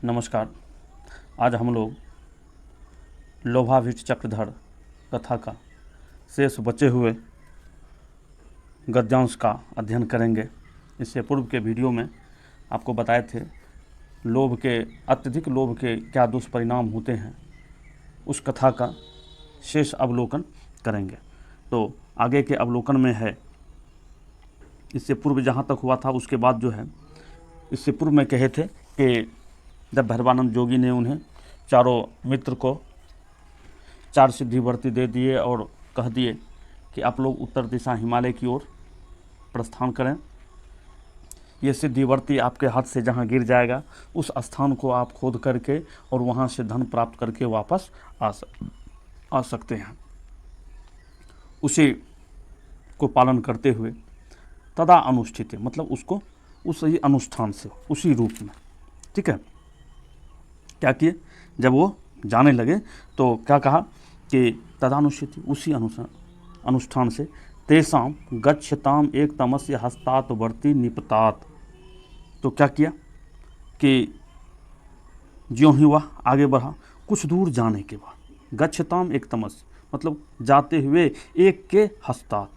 नमस्कार। आज हम लोग लोभाभिट चक्रधर कथा का शेष बचे हुए गद्यांश का अध्ययन करेंगे। इससे पूर्व के वीडियो में आपको बताए थे अत्यधिक लोभ के क्या दुष्परिणाम होते हैं, उस कथा का शेष अवलोकन करेंगे। तो आगे के अवलोकन में है, इससे पूर्व जहाँ तक हुआ था उसके बाद जो है, इससे पूर्व में कहे थे कि जब भैरवानंद जोगी ने उन्हें चारों मित्र को 4 सिद्धिवर्ती दे दिए और कह दिए कि आप लोग उत्तर दिशा हिमालय की ओर प्रस्थान करें, ये सिद्धिवर्ती आपके हाथ से जहाँ गिर जाएगा उस स्थान को आप खोद करके और वहाँ से धन प्राप्त करके वापस आ सकते हैं। उसी को पालन करते हुए तदा अनुष्ठित, मतलब उसको उसी अनुष्ठान से, उसी रूप में, ठीक है, क्या किए, जब वो जाने लगे तो क्या कहा कि तदानुष्ठित, उसी अनुष्ठान से तेसाम गच्छताम एक तमस्य हस्तात वर्ती निपतात। तो क्या किया कि ज्यों ही वह आगे बढ़ा, कुछ दूर जाने के बाद गच्छताम एक तमस्य, मतलब जाते हुए एक के हस्तात,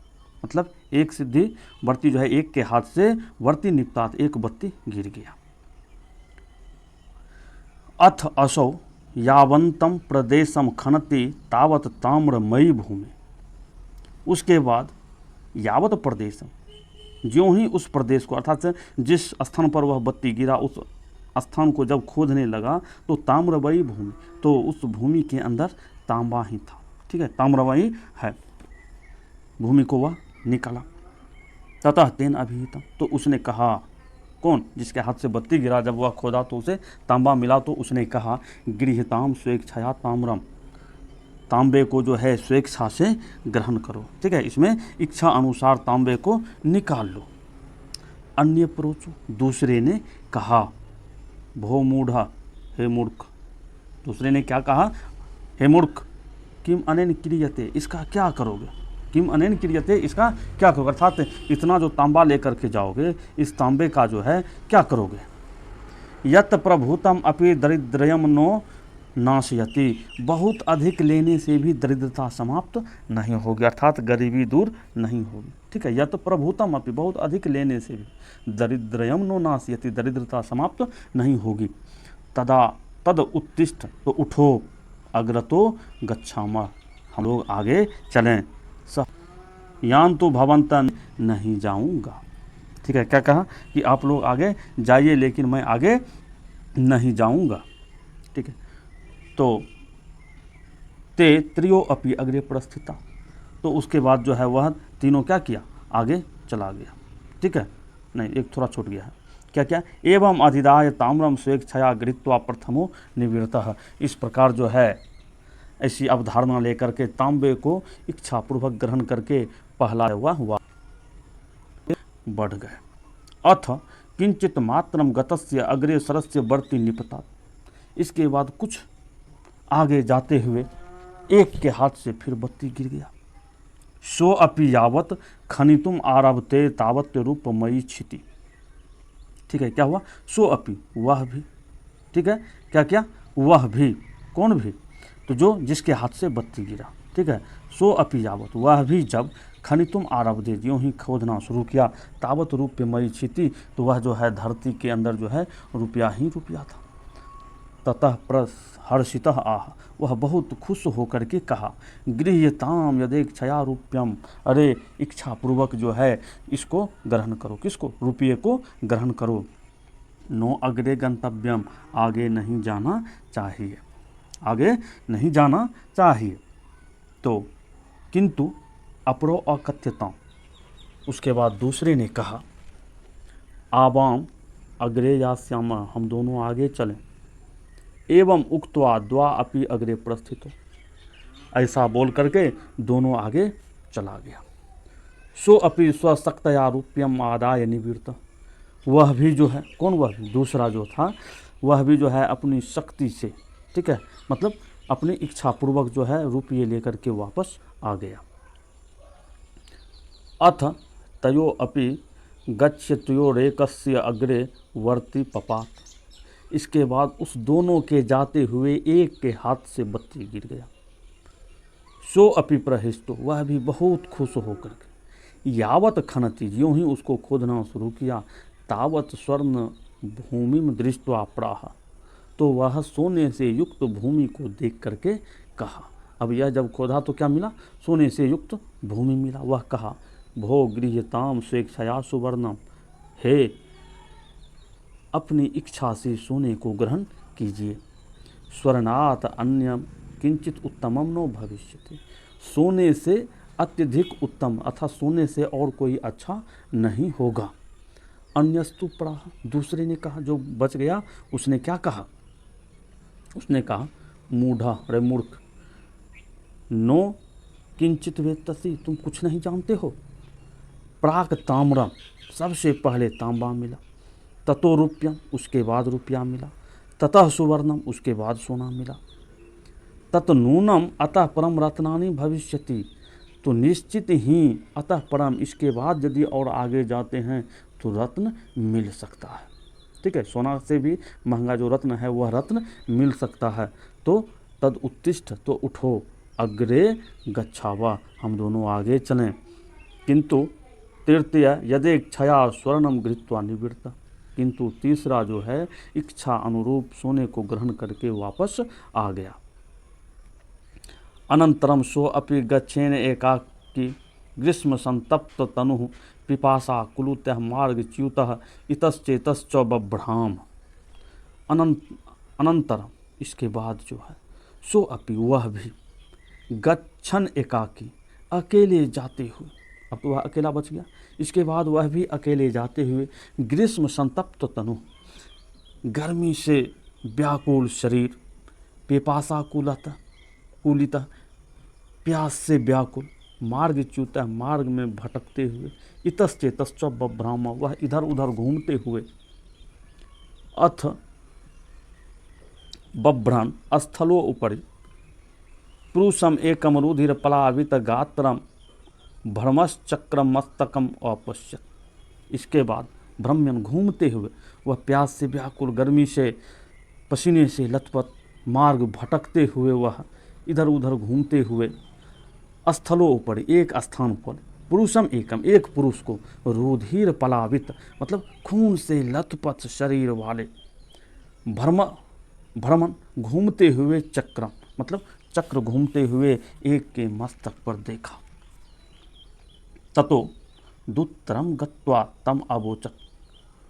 मतलब एक सिद्धि वर्ती जो है एक के हाथ से, वर्ती निपतात, एक बत्ती गिर गया। अथ असौ यावंतम प्रदेशम खनति तावत ताम्रमयी भूमि। उसके बाद यावत प्रदेशम, ज्यों ही उस प्रदेश को, अर्थात जिस स्थान पर वह बत्ती गिरा उस स्थान को जब खोदने लगा तो ताम्रमयी भूमि, तो उस भूमि के अंदर तांबा ही था, ठीक है, ताम्रमयी है, भूमि को वह निकाला। ततः तेन अभिहितम, तो उसने कहा, कौन, जिसके हाथ से बत्ती गिरा, जब वह खोदा तो उसे तांबा मिला, तो उसने कहा गृहीताम स्वेच्छया ताम्रम, तांबे को जो है स्वेच्छा से ग्रहण करो, ठीक है, इसमें इच्छा अनुसार तांबे को निकाल लो। अन्य प्रोचो, दूसरे ने कहा, भो मूढ़ा, हे मूर्ख, दूसरे ने क्या कहा, हे मूर्ख, किम अनेन क्रियते, इसका क्या करोगे, किम अनेन क्रियते, इसका क्या करोगे, अर्थात इतना जो तांबा लेकर के जाओगे, इस तांबे का जो है क्या करोगे। यत प्रभुतम अपि दरिद्रयम नो नाशयति, बहुत अधिक लेने से भी दरिद्रता समाप्त नहीं होगी, अर्थात गरीबी दूर नहीं होगी, ठीक है। यत प्रभुतम अपि, बहुत अधिक लेने से भी दरिद्रयम नो नाशयति, दरिद्रता समाप्त नहीं होगी। तद उत्तिष्ठ, तो उठो, अग्रतो गच्छामः, हम लोग आगे चलें, यान तो भवंतन, नहीं जाऊंगा, ठीक है, क्या कहा कि आप लोग आगे जाइए लेकिन मैं आगे नहीं जाऊंगा, ठीक है। तो ते त्रियो अपि अग्रे प्रस्थिता, तो उसके बाद जो है वह तीनों क्या किया, आगे चला गया, ठीक है, नहीं एक थोड़ा छूट गया है, क्या क्या, एवं अधिदाय ताम्रम स्वेच्छया गृहीत्वा प्रथमो निवृत्तः, इस प्रकार जो है ऐसी अवधारणा लेकर के तांबे को इच्छापूर्वक ग्रहण करके पहला हुआ बढ़ गए। अथ किंचित मात्रम गतस्य अग्रे सरस्य वर्ती निपता, इसके बाद कुछ आगे जाते हुए एक के हाथ से फिर बत्ती गिर गया। सो अपि यावत खनितुम आरभते तावत रूपमयी छिति, ठीक है, क्या हुआ, सो अपि, वह भी, ठीक है, क्या क्या, वह भी, कौन भी, तो जो जिसके हाथ से बत्ती गिरा, ठीक है, सो अपि यावत, वह भी जब खनितुम आरभते, यूँ ही खोदना शुरू किया, तावत रूपमयी छिति, तो वह जो है धरती के अंदर जो है रुपया ही रुपया था। ततः प्रहर्षितः आह, वह बहुत खुश होकर के कहा, गृह्यताम यदेच्छया रूप्यम, अरे इच्छापूर्वक जो है इसको ग्रहण करो, किसको, रुपये को ग्रहण करो। नो अग्रे गंतव्यम, आगे नहीं जाना चाहिए, आगे नहीं जाना चाहिए। तो किंतु अपरो अकथ्यताम, उसके बाद दूसरे ने कहा, आवाम अग्रे यास्याम, हम दोनों आगे चलें। एवं उक्त्वा द्वा अपि अग्रे प्रस्थितो, ऐसा बोल करके दोनों आगे चला गया। सो अपि स्वशक्तया रूप्यम आदाय निवृत्त, वह भी जो है, कौन, वह भी दूसरा जो था, वह भी जो है अपनी शक्ति से, ठीक है, मतलब अपनी इच्छापूर्वक जो है रुपये लेकर के वापस आ गया। अथ तयो अपि गच्छत्योरेकस्य अग्रे वर्ती पपात, इसके बाद उस दोनों के जाते हुए एक के हाथ से बत्ती गिर गया। सो अपि प्रहिष्टो, वह भी बहुत खुश होकर के, यावत खनति, ज्यों ही उसको खोदना शुरू किया, तावत स्वर्ण भूमि में दृष्टवा प्राह, तो वह सोने से युक्त भूमि को देख करके कहा। अब यह जब खोदा तो क्या मिला? सोने से युक्त भूमि मिला। वह कहा, भो गृह्यताम स्वेच्छया सुवर्णम, हे अपनी इच्छा से सोने को ग्रहण कीजिए। स्वर्णात अन्य किंचित उत्तमम नो भविष्यति, सोने से अत्यधिक उत्तम अर्थात सोने से और कोई अच्छा नहीं होगा। अन्यस्तु प्राह, दूसरे ने कहा, जो बच गया उसने क्या कहा? उसने कहा, मूढ़ा, अरे मूर्ख, नो किंचित वेत्तसी, तुम कुछ नहीं जानते हो। प्राक ताम्रम, सबसे पहले तांबा मिला, ततो रुपयम, उसके बाद रुपया मिला, ततः सुवर्णम, उसके बाद सोना मिला, तत नूनम अतः परम रत्नानि भविष्यति, तो निश्चित ही अतः परम, इसके बाद यदि और आगे जाते हैं तो रत्न मिल सकता है। ठीक है, सोना से भी महंगा जो रत्न है वह रत्न मिल सकता है। तो तद उत्तिष्ठ, तो उठो, अग्रे गच्छावा, हम दोनों आगे चलें। किंतु तृतीय यदि क्षया स्वर्णम गृहीत्वा निवृत्त, किंतु तीसरा जो है इच्छा अनुरूप सोने को ग्रहण करके वापस आ गया। अनंतरम सो अपि गच्छेन एकाकी ग्रीष्म संतप्त तनु पिपासा कुलुतः मार्गच्युतः इतश्चेतश्च बभ्राम। अनंतरम, इसके बाद जो है, सो अपि, वह भी, गच्छन एकाकी, अकेले जाते हुए, अब तो वह अकेला बच गया, इसके बाद वह भी अकेले जाते हुए, ग्रीष्म संतप्त तनु, गर्मी से व्याकुल शरीर, पिपासा कुलित, प्यास से व्याकुल, मार्गच्युत, मार्ग में भटकते हुए, इतश्चेतश्च बभ्राम, वह इधर उधर घूमते हुए, अथ बभ्रन स्थलो उपरि पुरुषम एकम रुधिर पलावित गात्रम भ्रमश्चक्रम मस्तकम अपश्यत। इसके बाद भ्रम्यन, घूमते हुए, वह प्यास से व्याकुल, गर्मी से, पसीने से लथपथ, मार्ग भटकते हुए, वह इधर उधर घूमते हुए, स्थलों ऊपर, एक स्थान पर, पुरुषम एकम, एक पुरुष को, रुधिर पलावित, मतलब खून से लथपथ शरीर वाले, भ्रमण, घूमते हुए, चक्रम, मतलब चक्र घूमते हुए एक के मस्तक पर देखा। ततो दुत्तरम गत्वा तम अवोचत,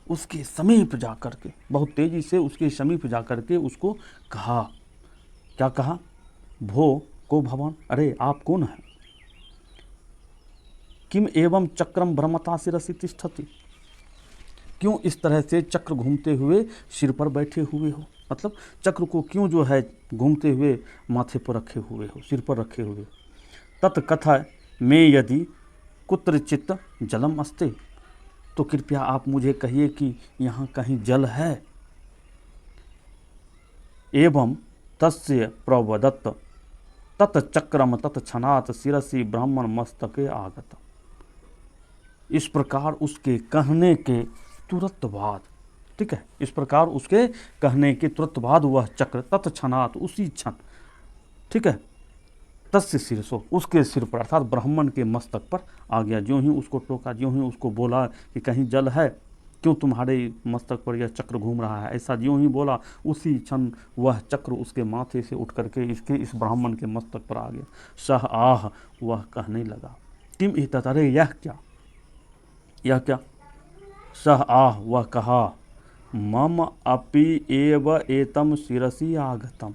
उसके समीप जाकर के, बहुत तेजी से उसके समीप जाकर के उसको कहा। क्या कहा? भो को भवन, अरे आप कौन है? किम एवं चक्रम भ्रमता शिरसि तिष्ठति, क्यों इस तरह से चक्र घूमते हुए सिर पर बैठे हुए हो? मतलब चक्र को क्यों जो है घूमते हुए माथे पर रखे हुए हो, सिर पर रखे हुए हो? तत्कथा में यदि कुत्रचित जलम अस्ति, तो कृपया आप मुझे कहिए कि यहाँ कहीं जल है। एवं तस्य प्रवदत्त तत्चक्रम तत्क्षणात् शिरसि ब्राह्मण मस्तके आगत। इस प्रकार उसके कहने के तुरंत बाद, ठीक है, इस प्रकार उसके कहने के तुरंत बाद वह चक्र तत्क्षणात्, उसी क्षण, ठीक है, तस्य शिरसो, उसके सिर पर अर्थात ब्राह्मण के मस्तक पर आ गया। ज्यों ही उसको टोका, ज्यों ही उसको बोला कि कहीं जल है, क्यों तुम्हारे मस्तक पर यह चक्र घूम रहा है, ऐसा ज्यों ही बोला, उसी क्षण वह चक्र उसके माथे से उठ करके इसके इस ब्राह्मण के मस्तक पर आ गया। सह आह, वह कहने लगा, किम एतत्, अरे यह क्या, यह क्या? सह आह, वह कहा, मम अपि एव एतम शिरसि आगतम,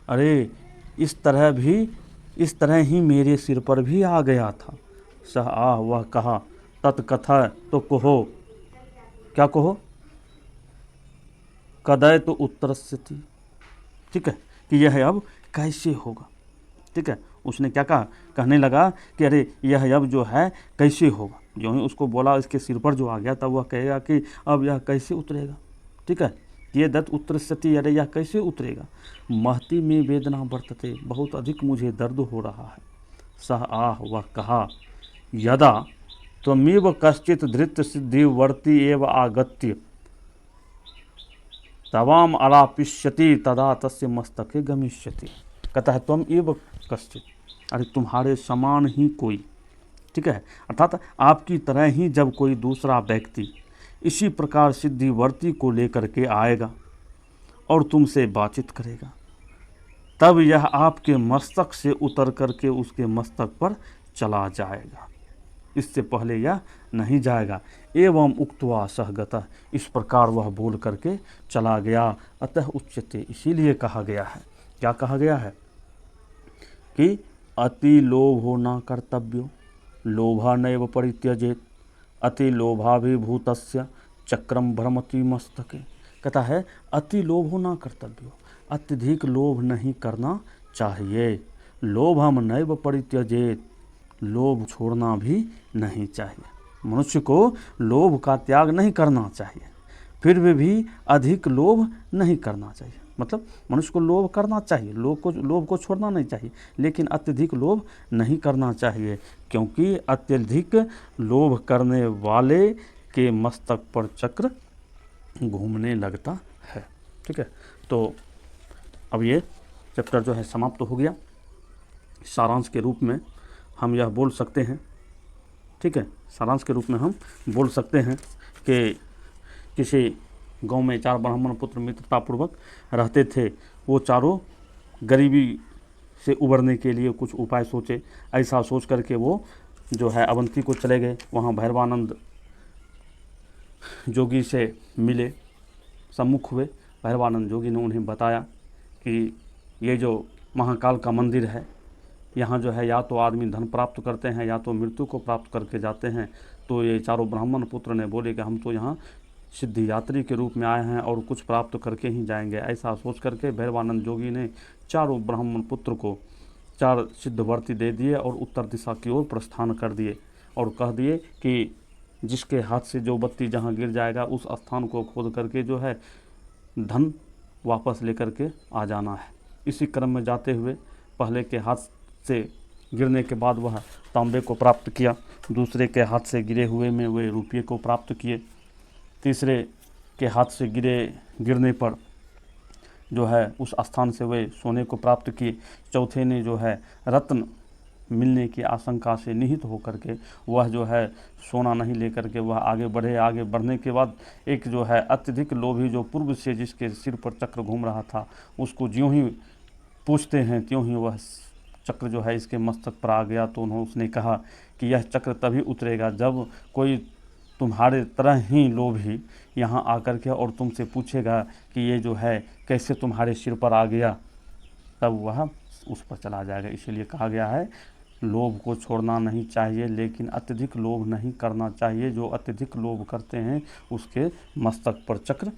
अरे इस तरह ही मेरे सिर पर भी आ गया था। सह आह, वह कहा, तत्कथा, तो कहो, क्या कहो? कदय तो उत्तरस्यति, ठीक है, कि यह अब कैसे होगा, ठीक है। उसने क्या कहा? कहने लगा कि अरे यह अब जो है कैसे होगा। जो ही उसको बोला इसके सिर पर जो आ गया तब वह कहेगा कि अब यह कैसे उतरेगा, ठीक है। ये दत्त उत्तरस्यति, अरे यह कैसे उतरेगा। महती में वेदना वर्तते, बहुत अधिक मुझे दर्द हो रहा है। सह आह, वह कहा, यदा त्वमेव कश्चित धृत सिद्धि वर्ती एव आगत्य तवाम आलापिष्यति तदा तस्य मस्तके गमिष्यति। कहता है त्वम एव कश्चित, अरे तुम्हारे समान ही कोई, ठीक है, अर्थात आपकी तरह ही जब कोई दूसरा व्यक्ति इसी प्रकार सिद्धिवर्ती को लेकर के आएगा और तुमसे बातचीत करेगा, तब यह आपके मस्तक से उतर करके उसके मस्तक पर चला जाएगा, इससे पहले यह नहीं जाएगा। एवं उक्त्वा सहगतः, इस प्रकार वह बोल करके चला गया। अतः उच्यते, इसीलिए कहा गया है, क्या कहा गया है कि अति लोभो न कर्तव्यो लोभा नैव परित्यजेत अति लोभाभिभूतस्य चक्रम भ्रमति मस्तके। कहता है अति लोभो न कर्तव्यो, अत्यधिक लोभ नहीं करना चाहिए। लोभम नैव परित्यजेत, लोभ छोड़ना भी नहीं चाहिए। मनुष्य को लोभ का त्याग नहीं करना चाहिए, फिर भी अधिक लोभ नहीं करना चाहिए। मतलब मनुष्य को लोभ करना चाहिए, लोभ को छोड़ना नहीं चाहिए, लेकिन अत्यधिक लोभ नहीं करना चाहिए, क्योंकि अत्यधिक लोभ करने वाले के मस्तक पर चक्र घूमने लगता है। ठीक है, तो अब ये चैप्टर जो है समाप्त हो गया। सारांश के रूप में हम यह बोल सकते हैं, ठीक है, सारांश के रूप में हम बोल सकते हैं कि किसी गांव में 4 ब्राह्मण पुत्र मित्रतापूर्वक रहते थे। वो चारों गरीबी से उबरने के लिए कुछ उपाय सोचे। ऐसा सोच करके वो जो है अवंती को चले गए। वहाँ भैरवानंद जोगी से मिले, सम्मुख हुए। भैरवानंद जोगी ने उन्हें बताया कि ये जो महाकाल का मंदिर है, यहाँ जो है या तो आदमी धन प्राप्त करते हैं या तो मृत्यु को प्राप्त करके जाते हैं। तो ये चारों ब्राह्मण पुत्र ने बोले कि हम तो यहाँ सिद्धि यात्री के रूप में आए हैं और कुछ प्राप्त करके ही जाएंगे। ऐसा सोच करके भैरवानंद जोगी ने चारों ब्राह्मण पुत्र को 4 सिद्धवर्ती दे दिए और उत्तर दिशा की ओर प्रस्थान कर दिए और कह दिए कि जिसके हाथ से जो बत्ती जहाँ गिर जाएगा उस स्थान को खोद करके जो है धन वापस लेकर के आ जाना है। इसी क्रम में जाते हुए पहले के हाथ से गिरने के बाद वह तांबे को प्राप्त किया, दूसरे के हाथ से गिरे हुए में वे रुपये को प्राप्त किए, तीसरे के हाथ से गिरने पर जो है उस स्थान से वे सोने को प्राप्त किए, चौथे ने जो है रत्न मिलने की आशंका से निहित होकर के वह जो है सोना नहीं लेकर के वह आगे बढ़े। आगे बढ़ने के बाद एक जो है अत्यधिक लोभी जो पूर्व से जिसके सिर पर चक्र घूम रहा था, उसको ज्यों ही पूछते हैं त्यों ही वह चक्र जो है इसके मस्तक पर आ गया। तो उसने कहा कि यह चक्र तभी उतरेगा जब कोई तुम्हारे तरह ही लोभी यहाँ आकर के और तुमसे पूछेगा कि ये जो है कैसे तुम्हारे सिर पर आ गया, तब वह उस पर चला जाएगा। इसीलिए कहा गया है लोभ को छोड़ना नहीं चाहिए, लेकिन अत्यधिक लोभ नहीं करना चाहिए। जो अत्यधिक लोभ करते हैं उसके मस्तक पर चक्र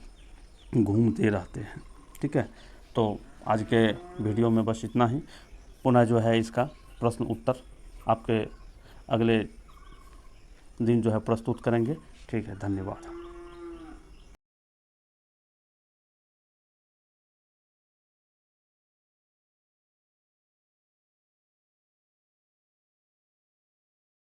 घूमते रहते हैं। ठीक है, तो आज के वीडियो में बस इतना ही। पुनः जो है इसका प्रश्न उत्तर आपके अगले दिन जो है प्रस्तुत करेंगे। ठीक है, धन्यवाद।